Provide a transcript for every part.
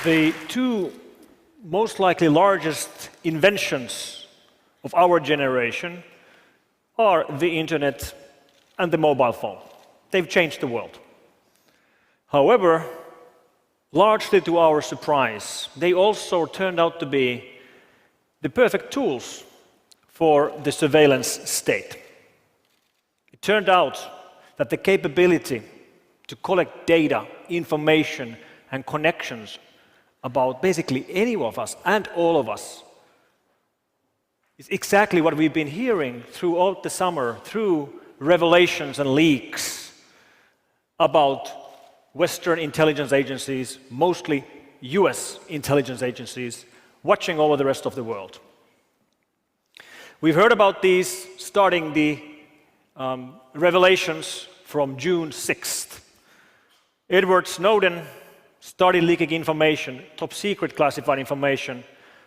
The two most likely largest inventions of our generation are the internet and the mobile phone. They've changed the world. However, largely to our surprise, they also turned out to be the perfect tools for the surveillance state. It turned out that the capability to collect data, information, and connections about basically any of us and all of us is exactly what we've been hearing throughout the summer through revelations and leaks about Western intelligence agencies, mostly US intelligence agencies, watching over the rest of the world. We've heard about these starting the revelations from June 6th. Edward Snowden started leaking information, top secret classified information,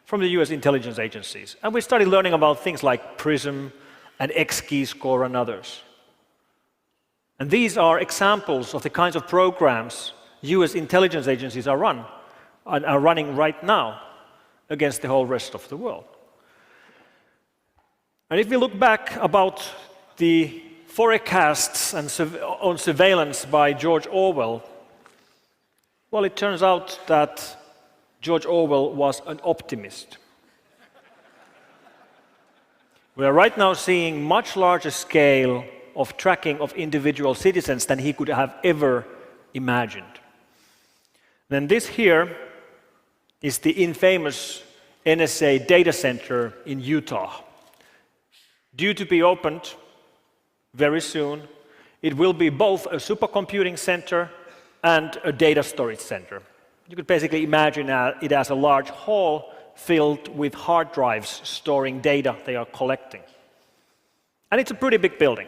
from the US intelligence agencies. And we started learning about things like PRISM and X-Keyscore and others. And these are examples of the kinds of programs US intelligence agencies are running right now against the whole rest of the world. And if we look back about the forecasts on surveillance by George Orwell, well, it turns out that George Orwell was an optimist. We are right now seeing much larger scale of tracking of individual citizens than he could have ever imagined. Then this here is the infamous NSA data center in Utah. Due to be opened very soon, it will be both a supercomputing center and a data storage center. You could basically imagine it as a large hall filled with hard drives storing data they are collecting. And it's a pretty big building.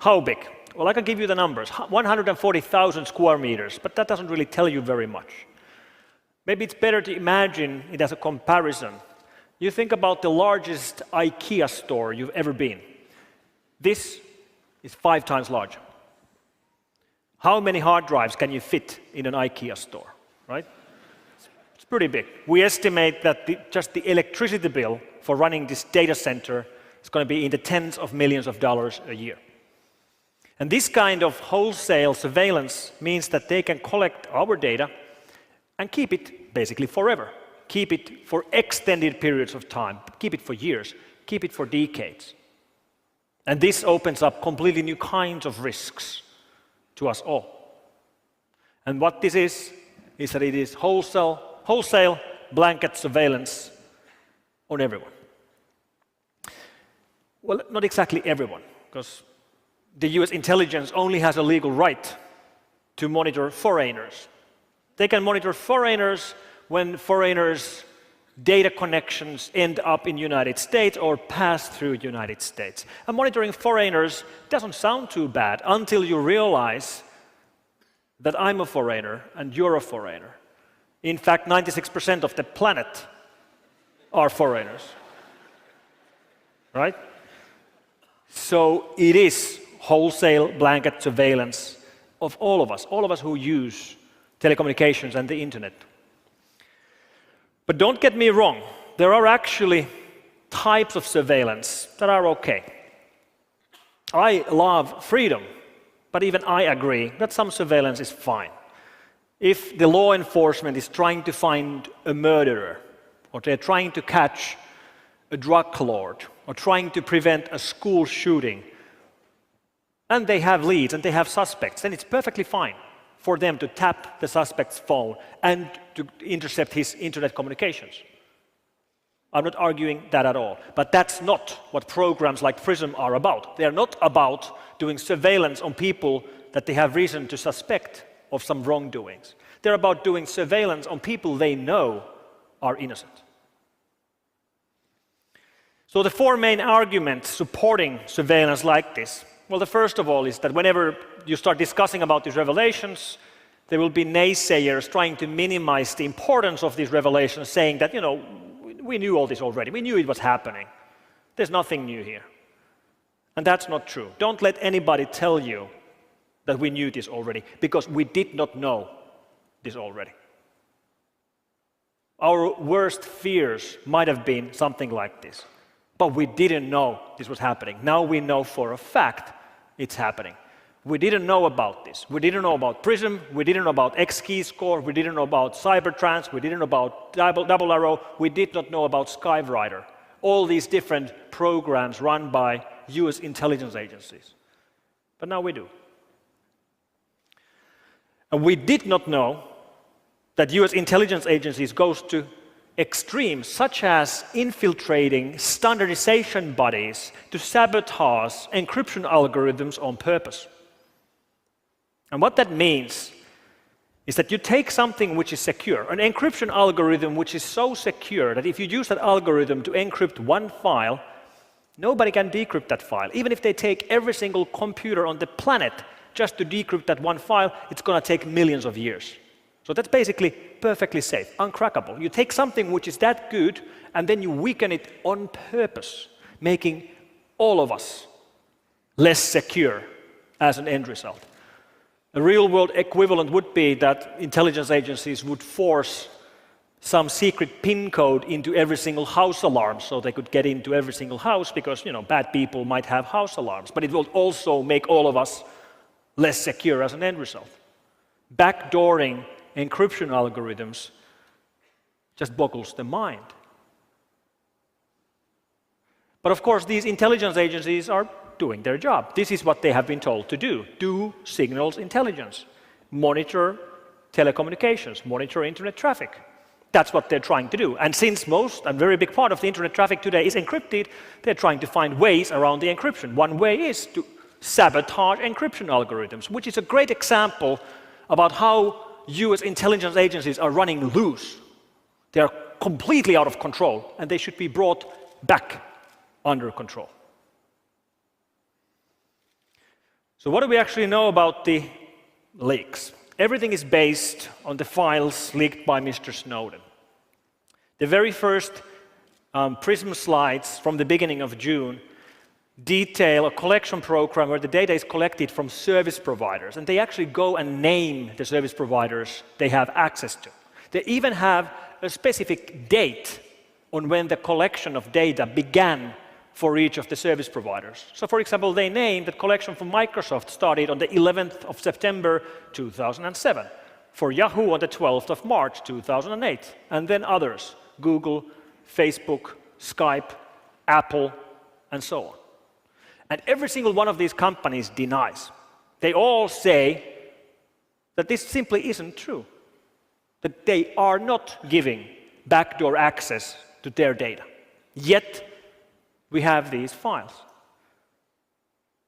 How big? Well, I can give you the numbers. 140,000 square meters, but that doesn't really tell you very much. Maybe it's better to imagine it as a comparison. You think about the largest IKEA store you've ever been. This is 5 times larger. How many hard drives can you fit in an IKEA store, right? It's pretty big. We estimate that just the electricity bill for running this data center is going to be in the tens of millions of dollars a year. And this kind of wholesale surveillance means that they can collect our data and keep it basically forever. Keep it for extended periods of time. Keep it for years. Keep it for decades. And this opens up completely new kinds of risks to us all. And what this is that it is wholesale blanket surveillance on everyone. Well, not exactly everyone, because the US intelligence only has a legal right to monitor foreigners. They can monitor foreigners when foreigners' data connections end up in the United States or pass through the United States. And monitoring foreigners doesn't sound too bad until you realize that I'm a foreigner and you're a foreigner. In fact, 96% of the planet are foreigners. Right? So it is wholesale blanket surveillance of all of us who use telecommunications and the internet. But don't get me wrong, there are actually types of surveillance that are okay. I love freedom, but even I agree that some surveillance is fine. If the law enforcement is trying to find a murderer, or they're trying to catch a drug lord, or trying to prevent a school shooting, and they have leads and they have suspects, then it's perfectly fine for them to tap the suspect's phone and to intercept his internet communications. I'm not arguing that at all. But that's not what programs like PRISM are about. They are not about doing surveillance on people that they have reason to suspect of some wrongdoings. They're about doing surveillance on people they know are innocent. So the 4 main arguments supporting surveillance like this. Well, the first of all is that whenever you start discussing about these revelations, there will be naysayers trying to minimize the importance of these revelations, saying that, we knew all this already. We knew it was happening. There's nothing new here. And that's not true. Don't let anybody tell you that we knew this already, because we did not know this already. Our worst fears might have been something like this. But we didn't know this was happening. Now we know for a fact it's happening. We didn't know about this. We didn't know about PRISM. We didn't know about X-key score. We didn't know about Cybertrans. We didn't know about Double Arrow. We did not know about Skyrider. All these different programs run by US intelligence agencies. But now we do. And we did not know that US intelligence agencies goes to extremes such as infiltrating standardization bodies to sabotage encryption algorithms on purpose. And what that means is that you take something which is secure, an encryption algorithm which is so secure that if you use that algorithm to encrypt one file, nobody can decrypt that file. Even if they take every single computer on the planet just to decrypt that one file, it's going to take millions of years. So that's basically perfectly safe, uncrackable. You take something which is that good and then you weaken it on purpose, making all of us less secure as an end result. A real-world equivalent would be that intelligence agencies would force some secret PIN code into every single house alarm so they could get into every single house because, bad people might have house alarms. But it will also make all of us less secure as an end result. Backdooring encryption algorithms just boggles the mind. But of course, these intelligence agencies are doing their job. This is what they have been told to do. Do signals intelligence. Monitor telecommunications. Monitor internet traffic. That's what they're trying to do. And since most and very big part of the internet traffic today is encrypted, they're trying to find ways around the encryption. One way is to sabotage encryption algorithms, which is a great example about how US intelligence agencies are running loose. They are completely out of control, and they should be brought back under control. So what do we actually know about the leaks? Everything is based on the files leaked by Mr. Snowden. The very first PRISM slides from the beginning of June detail a collection program where the data is collected from service providers, and they actually go and name the service providers they have access to. They even have a specific date on when the collection of data began for each of the service providers. So for example, they named that collection from Microsoft started on the 11th of September 2007, for Yahoo on the 12th of March 2008, and then others, Google, Facebook, Skype, Apple, and so on. And every single one of these companies denies. They all say that this simply isn't true, that they are not giving backdoor access to their data. Yet, we have these files.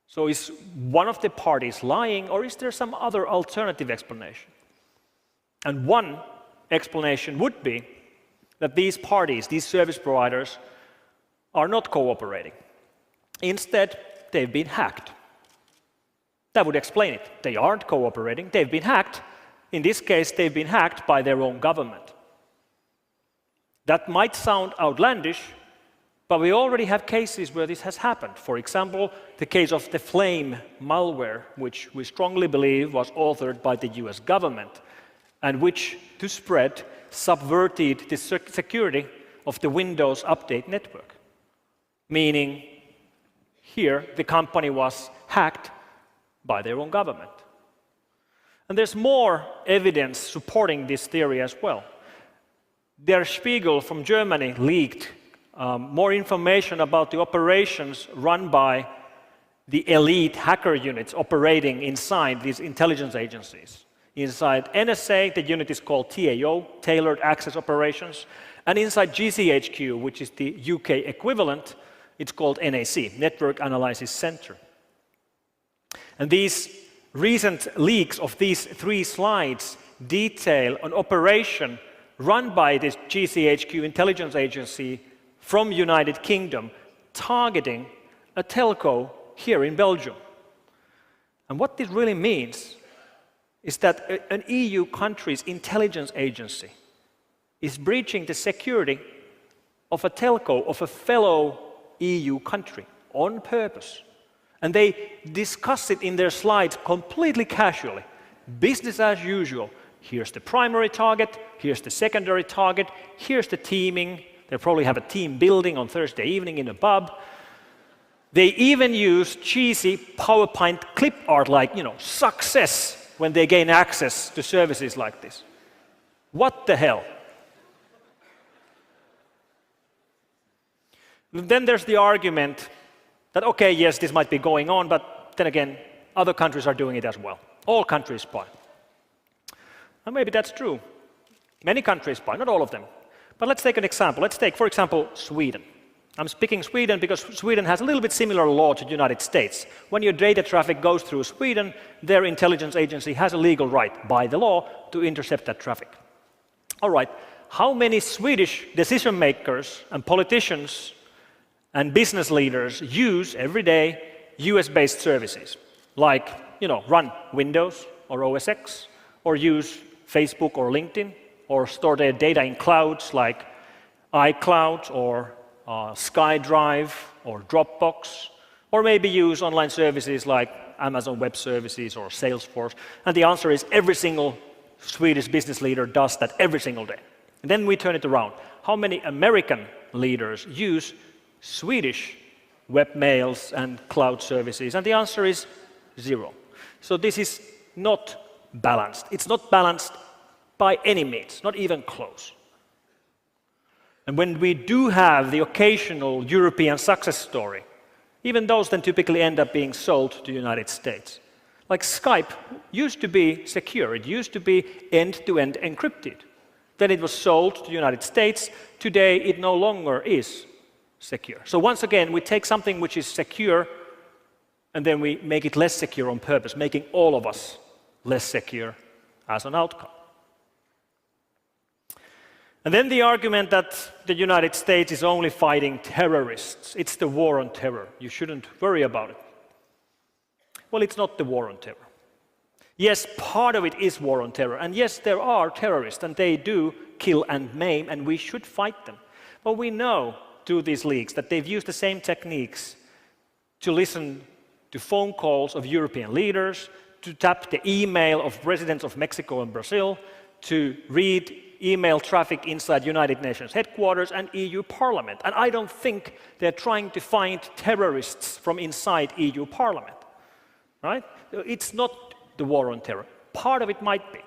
So is one of the parties lying, or is there some other alternative explanation? And one explanation would be that these parties, these service providers, are not cooperating. Instead, they've been hacked. That would explain it. They aren't cooperating, they've been hacked. In this case, they've been hacked by their own government. That might sound outlandish, but we already have cases where this has happened. For example, the case of the Flame malware, which we strongly believe was authored by the US government, and which, to spread, subverted the security of the Windows Update network. Meaning, here, the company was hacked by their own government. And there's more evidence supporting this theory as well. Der Spiegel from Germany leaked more information about the operations run by the elite hacker units operating inside these intelligence agencies. Inside NSA, the unit is called TAO, Tailored Access Operations, and inside GCHQ, which is the UK equivalent, it's called NAC, Network Analysis Center. And these recent leaks of these 3 slides detail an operation run by this GCHQ intelligence agency from United Kingdom targeting a telco here in Belgium. And what this really means is that an EU country's intelligence agency is breaching the security of a telco of a fellow EU country on purpose. And they discuss it in their slides completely casually. Business as usual. Here's the primary target, here's the secondary target, here's the teaming. They'll probably have a team building on Thursday evening in a pub. They even use cheesy PowerPoint clip art like, success when they gain access to services like this. What the hell? Then there's the argument that, okay, yes, this might be going on, but then again, other countries are doing it as well. All countries spy. And maybe that's true. Many countries spy, not all of them. But let's take an example. Let's take, for example, Sweden. I'm speaking Sweden because Sweden has a little bit similar law to the United States. When your data traffic goes through Sweden, their intelligence agency has a legal right by the law to intercept that traffic. All right, how many Swedish decision makers and politicians and business leaders use every day US-based services, like, run Windows or OS X, or use Facebook or LinkedIn, or store their data in clouds like iCloud or SkyDrive or Dropbox, or maybe use online services like Amazon Web Services or Salesforce? And the answer is every single Swedish business leader does that every single day. And then we turn it around. How many American leaders use Swedish webmails and cloud services? And the answer is 0. So this is not balanced. It's not balanced by any means, not even close. And when we do have the occasional European success story, even those then typically end up being sold to the United States. Like Skype used to be secure. It used to be end-to-end encrypted. Then it was sold to the United States. Today, it no longer is secure. So once again, we take something which is secure and then we make it less secure on purpose, making all of us less secure as an outcome. And then the argument that the United States is only fighting terrorists. It's the war on terror. You shouldn't worry about it. Well, it's not the war on terror. Yes, part of it is war on terror. And yes, there are terrorists, and they do kill and maim, and we should fight them. But we know through these leaks that they've used the same techniques to listen to phone calls of European leaders, to tap the email of presidents of Mexico and Brazil, to read email traffic inside United Nations headquarters and EU Parliament. And I don't think they're trying to find terrorists from inside EU Parliament. Right? It's not the war on terror. Part of it might be.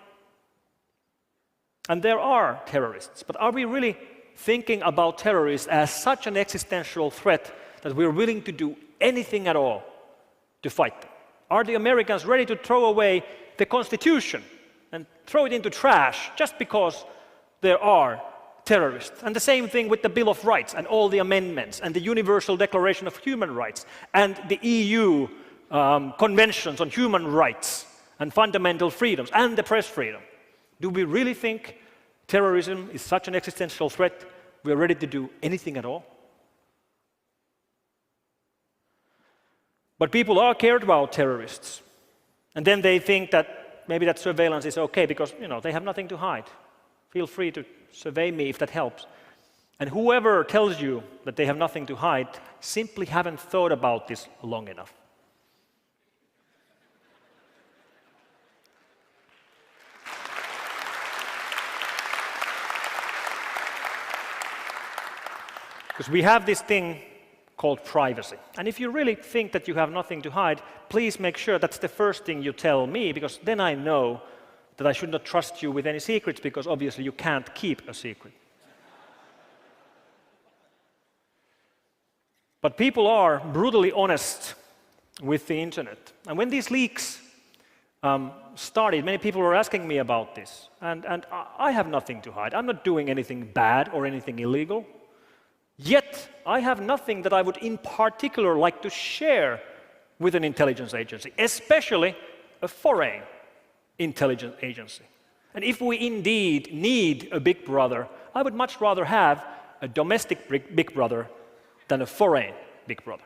And there are terrorists. But are we really thinking about terrorists as such an existential threat that we're willing to do anything at all to fight them? Are the Americans ready to throw away the Constitution and throw it into trash just because there are terrorists? And the same thing with the Bill of Rights and all the amendments and the Universal Declaration of Human Rights and the EU conventions on human rights and fundamental freedoms and the press freedom. Do we really think terrorism is such an existential threat we're ready to do anything at all? But people are cared about terrorists. And then they think that maybe that surveillance is okay because, they have nothing to hide. Feel free to survey me if that helps. And whoever tells you that they have nothing to hide simply haven't thought about this long enough. Because we have this thing called privacy. And if you really think that you have nothing to hide, please make sure that's the first thing you tell me, because then I know that I should not trust you with any secrets, because obviously you can't keep a secret. But people are brutally honest with the internet. And when these leaks started, many people were asking me about this. And I have nothing to hide. I'm not doing anything bad or anything illegal. Yet, I have nothing that I would in particular like to share with an intelligence agency, especially a foreign intelligence agency. And if we indeed need a big brother, I would much rather have a domestic big brother than a foreign big brother.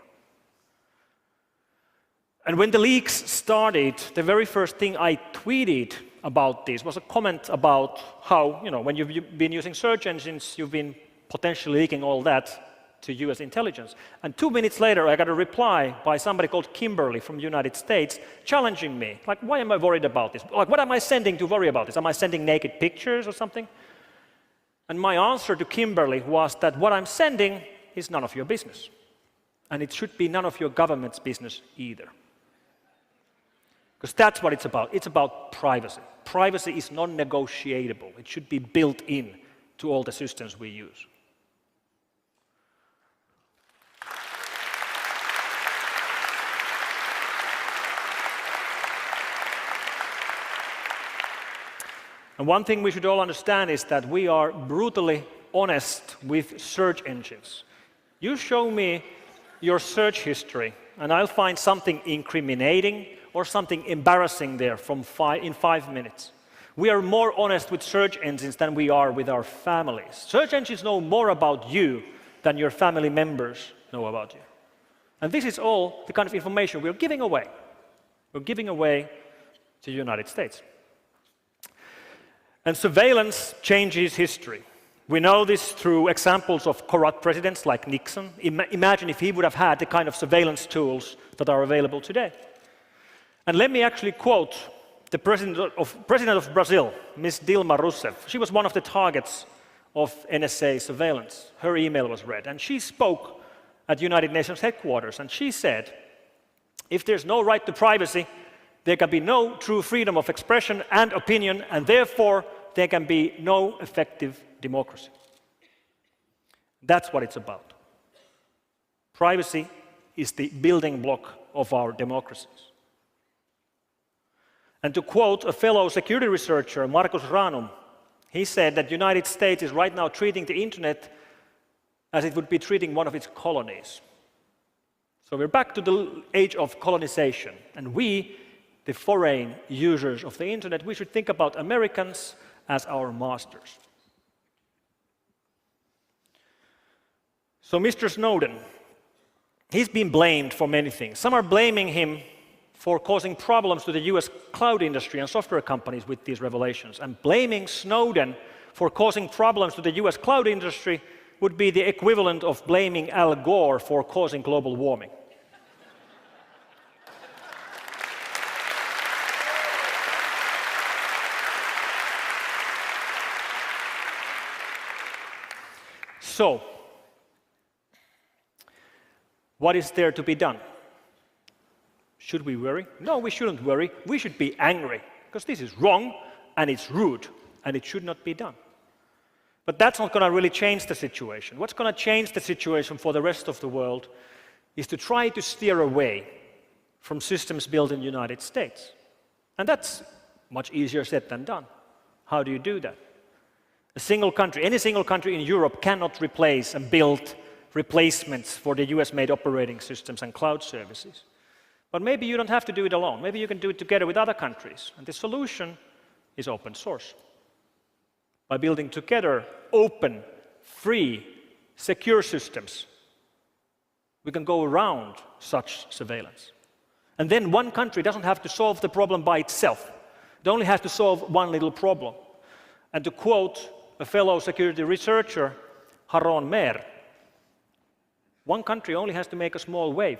And when the leaks started, the very first thing I tweeted about this was a comment about how, when you've been using search engines, you've been potentially leaking all that. to US intelligence. And 2 minutes later, I got a reply by somebody called Kimberly from the United States challenging me. Like, why am I worried about this? Like, what am I sending to worry about this? Am I sending naked pictures or something? And my answer to Kimberly was that what I'm sending is none of your business. And it should be none of your government's business either. Because that's what it's about. It's about privacy. Privacy is non-negotiable. It should be built in to all the systems we use. And one thing we should all understand is that we are brutally honest with search engines. You show me your search history, and I'll find something incriminating or something embarrassing there in 5 minutes. We are more honest with search engines than we are with our families. Search engines know more about you than your family members know about you. And this is all the kind of information we're giving away. We're giving away to the United States. And surveillance changes history. We know this through examples of corrupt presidents like Nixon. Imagine if he would have had the kind of surveillance tools that are available today. And let me actually quote the president of Brazil, Ms. Dilma Rousseff. She was one of the targets of NSA surveillance. Her email was read, and she spoke at United Nations headquarters, and she said, if there's no right to privacy, there can be no true freedom of expression and opinion, and therefore there can be no effective democracy. That's what it's about. Privacy is the building block of our democracies. And to quote a fellow security researcher, Marcus Ranum, he said that the United States is right now treating the internet as it would be treating one of its colonies. So we're back to the age of colonization, and we, the foreign users of the internet, we should think about Americans as our masters. So Mr. Snowden, he's been blamed for many things. Some are blaming him for causing problems to the US cloud industry and software companies with these revelations. And blaming Snowden for causing problems to the US cloud industry would be the equivalent of blaming Al Gore for causing global warming. So, what is there to be done? Should we worry? No, we shouldn't worry. We should be angry, because this is wrong, and it's rude, and it should not be done. But that's not going to really change the situation. What's going to change the situation for the rest of the world is to try to steer away from systems built in the United States. And that's much easier said than done. How do you do that? A single country, any single country in Europe cannot replace and build replacements for the US-made operating systems and cloud services. But maybe you don't have to do it alone. Maybe you can do it together with other countries. And the solution is open source. By building together open, free, secure systems, we can go around such surveillance. And then one country doesn't have to solve the problem by itself. It only has to solve one little problem. And to quote a fellow security researcher, Haron Mer, one country only has to make a small wave.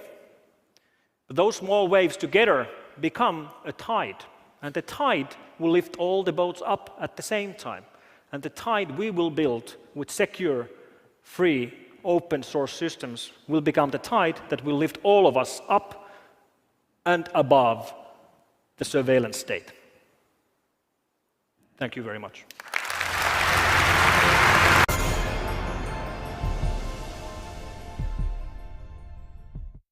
But those small waves together become a tide. And the tide will lift all the boats up at the same time. And the tide we will build with secure, free, open source systems will become the tide that will lift all of us up and above the surveillance state. Thank you very much.